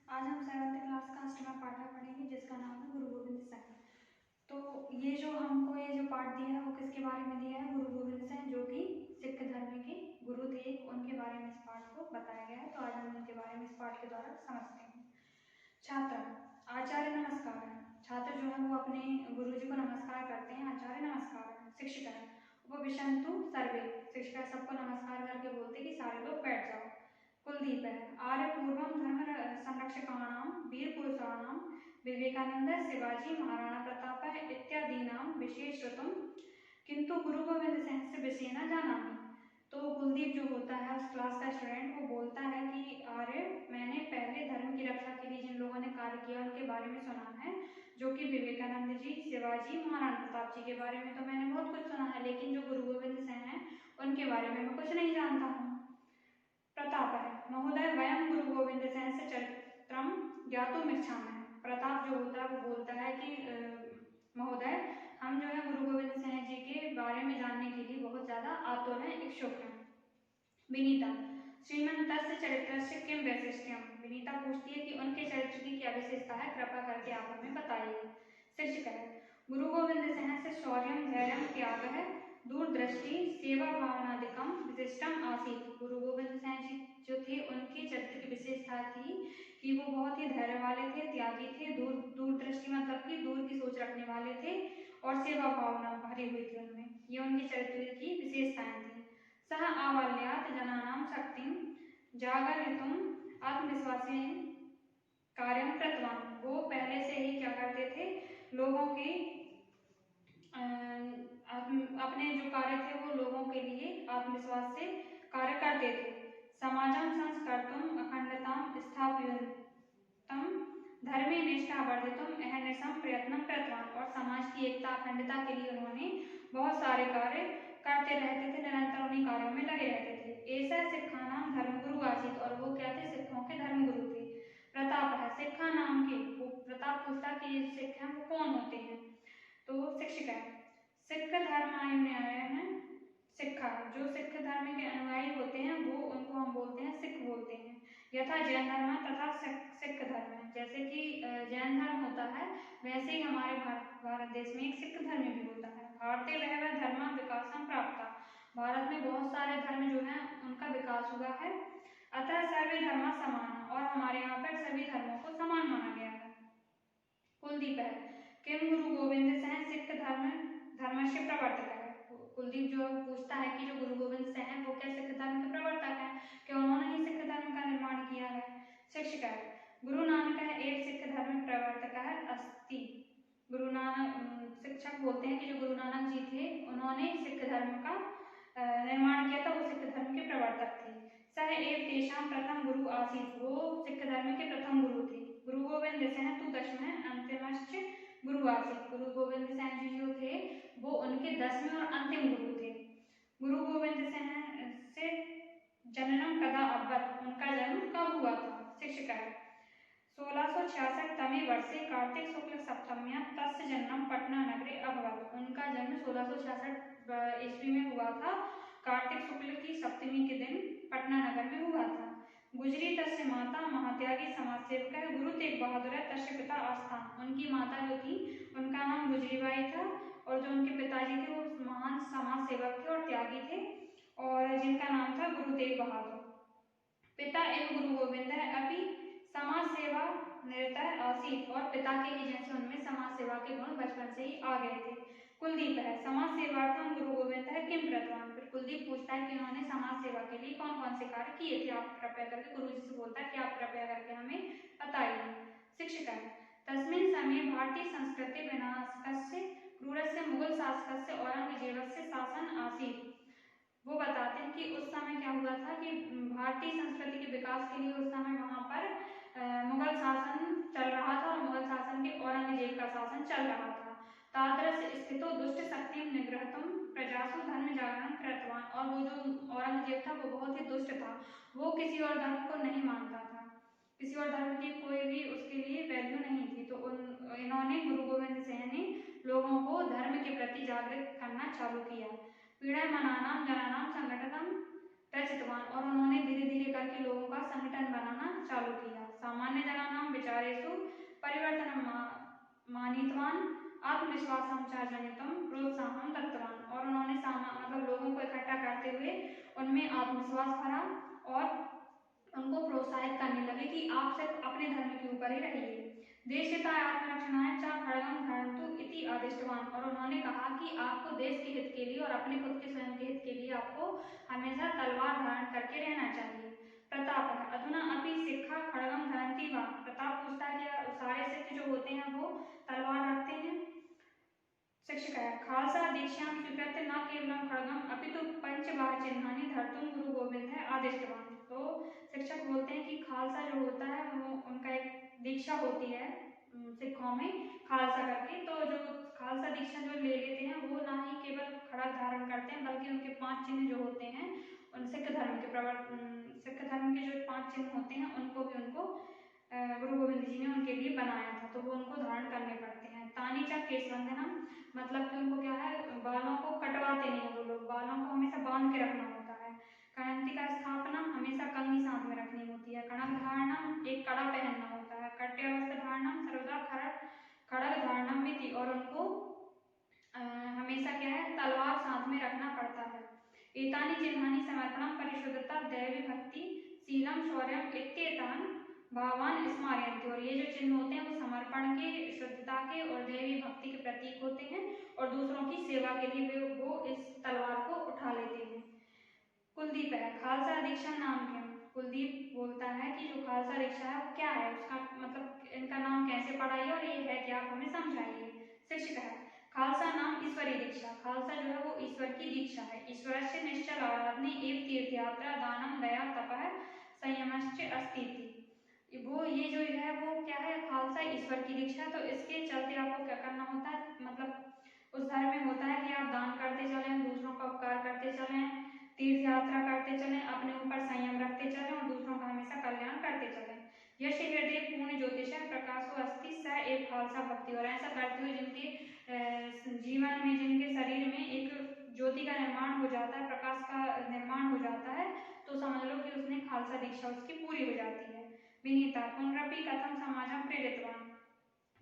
आज हम 7th class का अष्टमा पाठा पढ़ेंगे जिसका नाम है गुरु गोविंद सिंह। तो ये जो पाठ दिया है वो किसके बारे में दिया है? गुरु गोविंद सिंह जो कि सिख धर्म के गुरु थे, उनके बारे में इस पाठ को बताया गया है। तो आज हम उनके बारे में इस पाठ के द्वारा समझते हैं। छात्र आचार्य नमस्कार है। छात्र जो है वो अपने गुरु जी को नमस्कार करते हैं। आचार्य नमस्कार है। शिक्षिका उपविशन्तु सर्वे, शिक्षिका सबको नमस्कार करके बोलते कि सारे लोग बैठ जाओ। कुलदीप है। आर्य पूर्वम धर्म संरक्षकाणां वीर पुरुषाणां विवेकानंद शिवाजी महाराणा प्रताप इत्यादीनां विशेष श्रुतम किंतु गुरु गोविंद सिंह से विषय न जानामि। तो कुलदीप जो होता है उस क्लास का स्टूडेंट, वो बोलता है कि आर्य, मैंने पहले धर्म की रक्षा के लिए जिन लोगों ने कार्य किया उनके बारे में सुना है, जो कि विवेकानंद जी, शिवाजी, महाराणा प्रताप जी के बारे में तो मैंने बहुत कुछ सुना है, लेकिन जो गुरु गोविंद सिंह हैं उनके बारे में मैं कुछ नहीं जानता हूँ। प्रताप है। महोदय वयम गुरु गोविंद सिंह से चरित्रम ज्ञातुमिच्छामः। प्रताप जो होता है वो बोलता है कि महोदय, हम जो है गुरु गोविंद सिंह जी के बारे में जानने के लिए बहुत ज्यादा आतुर हैं, इच्छुक हैं। विनीता श्रीमंतस्य चरित्रस्य किम वैशिष्ट्यम। विनीता पूछती है कि उनके चरित्र की क्या विशेषता है, कृपा करके आप हमें बताइए। शिक्षक है। गुरु गोविंद सिंह से शौर्यम धैर्यम त्यागः दूरदृष्टि सेवा भावनादिकम विशिष्टम आसीत। गुरु गोविंद सिंह जी जो थे उनके चरित्र की विशेषता थी कि वो बहुत ही धैर्य वाले थे, त्यागी थे, दूरदृष्टि मतलब कि दूर की सोच रखने वाले थे, और सेवा भावना भरी हुई थी उनमें। ये उनके चरित्र की विशेषताएं थी। सह आवाल्यात जनानां शक्तिं जागरितुम आत्मविश्वासेन कार्यं कृतवान। वो पहले से ही क्या करते थे, लोगों के अपने जो कार्य थे वो लोगों के लिए आत्मविश्वास से कार्य करते थे। समाजं संस्कर्तुम अखंडतां स्थापयन्तम धर्मे निष्ठा वर्धितुम अहर्निशं प्रयत्नं कृतवान। और समाज की एकता अखंडता के लिए उन्होंने बहुत सारे कार्य करते रहते थे, निरंतर उन्हीं कार्यों में लगे रहते थे। ऐसा सिक्खानां धर्मगुरु आसीत, और वो क्या थे, सिखों के धर्मगुरु थे। प्रताप है। सिक्खा नाम के, वो प्रताप पूछता कि ये सिख हैं वो कौन होते हैं। तो शिक्षिका है। सिख धर्मानुयायी हैं। सिक्खा जो सिख धर्म के अनुयायी होते हैं वो, उनको हम बोलते हैं सिख बोलते हैं। यथा जैन धर्म तथा सिख धर्म है। जैसे कि जैन धर्म होता है, वैसे ही हमारे भारत देश में एक सिख धर्म भी होता है। भारतीय वह धर्म विकासम प्राप्त। भारत में बहुत सारे धर्म जो हैं उनका विकास हुआ है। अतः सर्वे धर्म समान, और हमारे यहाँ पर सभी धर्मों को समान माना गया है। कुलदीप है। किम गुरु गोविंद सिंह सिख धर्म से प्रवर्तक है। कुलदीप जो पूछता है कि जो गुरु गोविंद सिंह हैं वो क्या सिख धर्म के प्रवर्तक हैं, कि उन्होंने ही सिख धर्म का निर्माण किया है। शिक्षिका है। गुरु नानक है एक सिख धर्म प्रवर्तक है अस्ति। गुरु नानक, शिक्षक बोलते हैं कि जो गुरु नानक जी थे उन्होंने सिख धर्म का निर्माण किया था, वो सिख धर्म के प्रवर्तक थे। सह एव तेषां प्रथम गुरु आसीत, वो सिख धर्म के प्रथम गुरु थे। गुरु गोविंद सिंह तु दशमः अंतिमश्च गुरु आसीत। गुरु गोविंद सिंह जी जो थे वो उनके 10वें और अंतिम गुरु थे। गुरु गोविंद सिंह से जननम कदा अभवत, उनका जन्म कब हुआ था। शिक्षिका है। 1666 तमे वर्षे कार्तिक शुक्ल सप्तम्यां तस्य जन्म पटना नगरे अभवत। उनका जन्म 1666 ईस्वी में हुआ था, कार्तिक शुक्ल की सप्तमी के दिन पटना नगर में हुआ था। गुजरी तस्य माता महात्यागी समाज सेविका है। गुरु तेग बहादुर है तस्य पिता आस्थान। उनकी माता जो थी उनका नाम गुजरीबाई था, और जो उनके पिताजी थे वो महान समाज सेवक थे और त्यागी थे, और जिनका नाम था गुरु तेग बहादुर। पिता एवं गुरु गोविंद है अभी समाज सेवा निरत आसीत, और पिता के ही जैसे उनमें समाज सेवा के गुण बचपन से ही आ गए थे। कुलदीप है। समाज सेवार्थम गुरु गोविंद है किम कृतवान। फिर कुलदीप पूछता है कि उन्होंने समाज सेवा के लिए कौन कौन से कार्य किए थे, आप कृपया करके, गुरु जी से बोलता है कि आप कृपया करके हमें बताइए। शिक्षिका है। तस्मिन् समय भारतीय संस्कृति विनाशकस्य क्रूरस्य मुगल शासकस्य औरंगजेबस्य शासन आसीत। वो बताते हैं कि उस समय क्या हुआ था कि भारतीय संस्कृति के विकास के लिए उस समय वहां पर मुगल शासन चल रहा था, और मुगल शासन के औरंगजेब का शासन चल रहा था। तादृश स्थितो दुष्ट शक्ति निग्रहतुम प्रजासु धर्म जागरण कृतवान। और वो जो औरंगजेब था वो बहुत ही दुष्ट था, वो किसी और धर्म को नहीं मानता था, किसी और धर्म की कोई भी उसके लिए वैल्यू नहीं थी। तो इन्होंने, गुरु गोविंद सिंह ने लोगों को धर्म के प्रति जागृत करना चालू किया। पीड़ामनानां जनानां संगठनम रचितवान, और उन्होंने धीरे धीरे करके लोगों का संगठन बनाना चालू किया। सामान्य जनानां परिवर्तनं मानितवान, आत्मविश्वासं च जनितुं प्रोत्साहं दत्तवान। और उन्होंने मतलब लोगों को इकट्ठा करते हुए उनमें आत्मविश्वास भरा और उनको प्रोत्साहित करने लगे कि आप सिर्फ अपने धर्म के ऊपर ही रहिए। देशहिताय आत्मरक्षणाय च खड्गं धारयन्तु इति आदिष्टवान। और उन्होंने कहा कि आपको देश के हित के लिए और अपने खुद के स्वयं के हित के लिए आपको हमेशा तलवार धारण करके रहना चाहिए। प्रताप अधुना अपि सिक्खा खड्गं धरन्ति वा। प्रताप पूछता है कि सारे सिख जो होते हैं वो तलवार रखते हैं। शिक्षक है खालसा दीक्षां स्वीकृत्य न केवलं खड्गम अपितु पंचबाह चिन्हानि धर्तुं गुरु गोविंद है आदिष्टवान। तो शिक्षक बोलते हैं कि खालसा जो होता है वो उनका एक दीक्षा होती है सिखों में खालसा करके। तो जो खालसा दीक्षा जो ले लेते हैं वो ना ही केवल खड्ग धारण करते हैं बल्कि उनके 5 चिन्ह जो होते हैं उन सिख धर्म के जो 5 चिन्ह होते हैं उनको भी गुरु गोविंद जी ने उनके लिए बनाया था, तो वो उनको धारण करने पड़ते हैं। तानी च केशबंधनम मतलब कि उनको क्या है बालों को कटवाते नहीं वो लोग, बालों को हमेशा बांध के रखना होता है। कणंती का स्थापना हमेशा कंघी साथ में रखनी होती है। कणक धारणम एक कड़ा पहनना होता है। कट्यावस्थ धारणम सर्वदा खड़ग धारणम मिति और उनको हमेशा क्या है तलवार साथ में रखना पड़ता है। एतानि चिन्हानि समर्पणम परिशुद्धता दैवी भक्ति शीलम शौर्यम इत्येतान भावान स्मारयन्ति। और ये जो चिन्ह होते हैं वो समर्पण के, शुद्धता के और दैवी भक्ति के प्रतीक होते हैं और दूसरों की सेवा के लिए वो इस तलवार को उठा लेते हैं। कुलदीप है खालसा दीक्षा नाम क्या। कुलदीप बोलता है कि जो खालसा दीक्षा है वो क्या है, उसका मतलब इनका नाम कैसे पड़ा है और ये है क्या, आप हमें समझाइए। शिक्षक है खालसा नाम ईश्वरीय दीक्षा। खालसा जो है वो ईश्वर की दीक्षा है। ईश्वर से निश्चल आराधने एवं तीर्थ यात्रा दानम दया तपः संयमश्च अस्ति। वो ये जो है वो क्या है खालसा ईश्वर की दीक्षा। तो इसके चलते आपको क्या करना होता है, मतलब उस धर्म में होता है कि आप दान करते चलें, दूसरों का उपकार करते चलें, तीर्थ यात्रा करते चलें, अपने ऊपर संयम रखते चलें और दूसरों का हमेशा कल्याण करते चलें। यश हृदय पूर्ण ज्योतिष प्रकाशो अस्ति स एक खालसा भक्ति। और ऐसा करते हुए जिनके जीवन में, जिनके शरीर में एक ज्योति का निर्माण हो जाता है, प्रकाश का निर्माण हो जाता है, तो समझ लो कि उसने खालसा दीक्षा उसकी पूरी हो जाती है। विनीता पुनरपि कथम समाजं प्रेरितवान।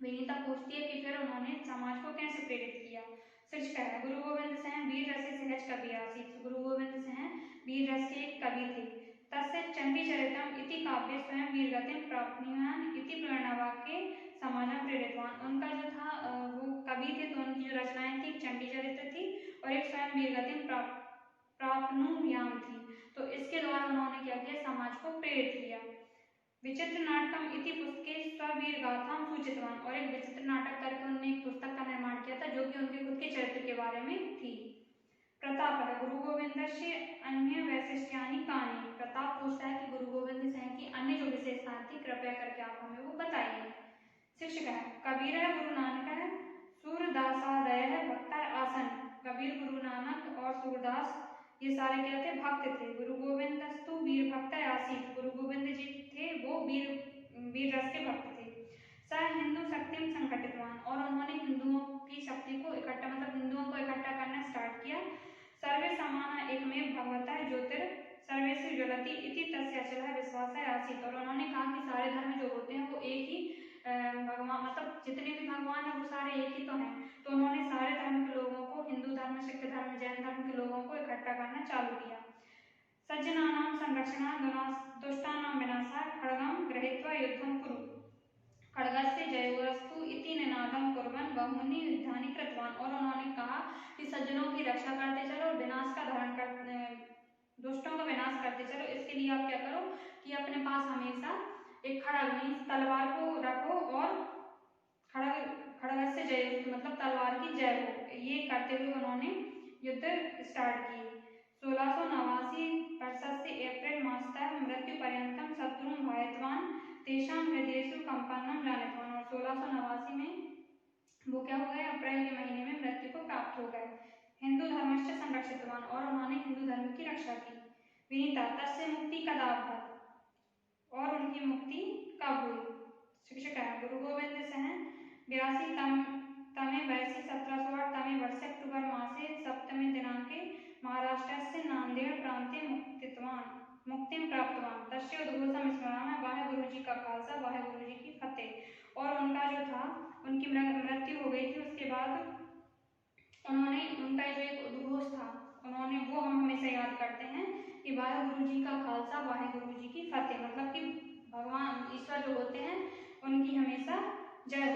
विनीता पूछती है कि फिर उन्होंने समाज को कैसे प्रेरित किया। शिक्षक है गुरु गोविंद सिंह वीर रस सहज कवि आसीत। गुरु गोविंद सिंह वीर रस के एक कवि थे। तस्य चंडीचरितम इति काव्य स्वयं वीरगतिं प्राप्नुयान इति प्रेरणावाक्ये समाजं प्रेरितवान। उनका जो था वो कवि थे, तो उनकी जो रचनाएं थी चंडीचरित्र थी और एक स्वयं वीरगतिं प्राप्नुयान थी। तो इसके द्वारा उन्होंने क्या किया, समाज को प्रेरित किया। विचित्र नाटकम इति पुस्तके स्ववीर गाथाम सूचितवान। और एक विचित्र नाटक करके उन्होंने एक पुस्तक का निर्माण किया था जो कि उनके खुद के चरित्र के बारे में थी। प्रताप है गुरु गोविंद से अन्य वैशिष्ट्यानि कानि। प्रताप पूछता है कि गुरु गोविंद सिंह की अन्य जो विशेषताएं थी कृपया करके आप हमें वो बताइए। शिक्षक है कबीर है गुरु नानक है सूरदासादय है भक्त आसन। कबीर, गुरु नानक और सूरदास ये सारे क्या थे, भक्त थे। गुरु गोविंदस्तु वीर भक्त आसीत। गुरु गोविंद जी थे वो वीर रस के भक्त थे। स हिंदू शक्ति संगठितवान। और उन्होंने हिंदुओं की शक्ति को इकट्ठा, मतलब हिंदुओं को इकट्ठा करना स्टार्ट किया। सर्वे समान एकमेव भगवतः ज्योतिर सर्वेषु ज्वलति इति तस्य अचलः विश्वासः आसीत। और उन्होंने कहा कि सारे धर्म जो होते हैं वो एक ही भगवान, मतलब जितने भी भगवान है वो सारे एक ही तो हैं। तो उन्होंने सारे धर्म के लोगों को, हिंदू धर्म, सिख धर्म, जैन धर्म के लोगों को इकट्ठा करना चालू किया। सज्जनानां संरक्षणाय दुष्टानां विनाशाय खड्गं गृहीत्वा युद्धं कुरु खड्गस्य जयोस्तु इति निनादं कुर्वन् बहूनि युद्धानि कृतवान। और उन्होंने कहा कि सज्जनों की रक्षा करते चलो और विनाश का धारण करते, दुष्टों का विनाश करते चलो। इसके लिए आप क्या करो कि अपने पास हमेशा एक खड्ग मीन्स तलवार को रखो और खड्गस्य जय मतलब तलवार की जय हो। ये करते हुए उन्होंने युद्ध स्टार्ट किए। 1689 वर्षस्य अप्रैल मासतः मृत्यु पर्यंतम शत्रुं भायतवान तेषां हृदयेषु कंपनम जानितवान। और 1689 में वो क्या हो गए, अप्रैल के महीने में मृत्यु को प्राप्त हो गए। हिंदू धर्मश्च संरक्षितवान। और उन्होंने हिंदू धर्म की रक्षा की। विनीता तस्य मुक्ति कदा अभवत्। और उनकी मुक्ति कब हुई। शिक्षक है गुरु गोविंद सिंह 82 तमे वयसि 1708 तमे वर्षे अक्टूबर मासे 7वें दिनांके महाराष्ट्रस्य नांदेड़ प्रांते मुक्तिं प्राप्तवान। तस्य उद्घोषं स्मरामः वाहे गुरु जी का खालसा वाहे गुरु जी की फतेह। और उनका जो उनकी मृत्यु हो गई थी, उसके बाद उन्होंने उनका जो एक उद्घोष था उन्होंने वो हम हमेशा याद करते हैं कि वाहेगुरु जी का खालसा वाहेगुरु जी की फतेह, मतलब कि भगवान ईश्वर जो होते हैं उनकी हमेशा जय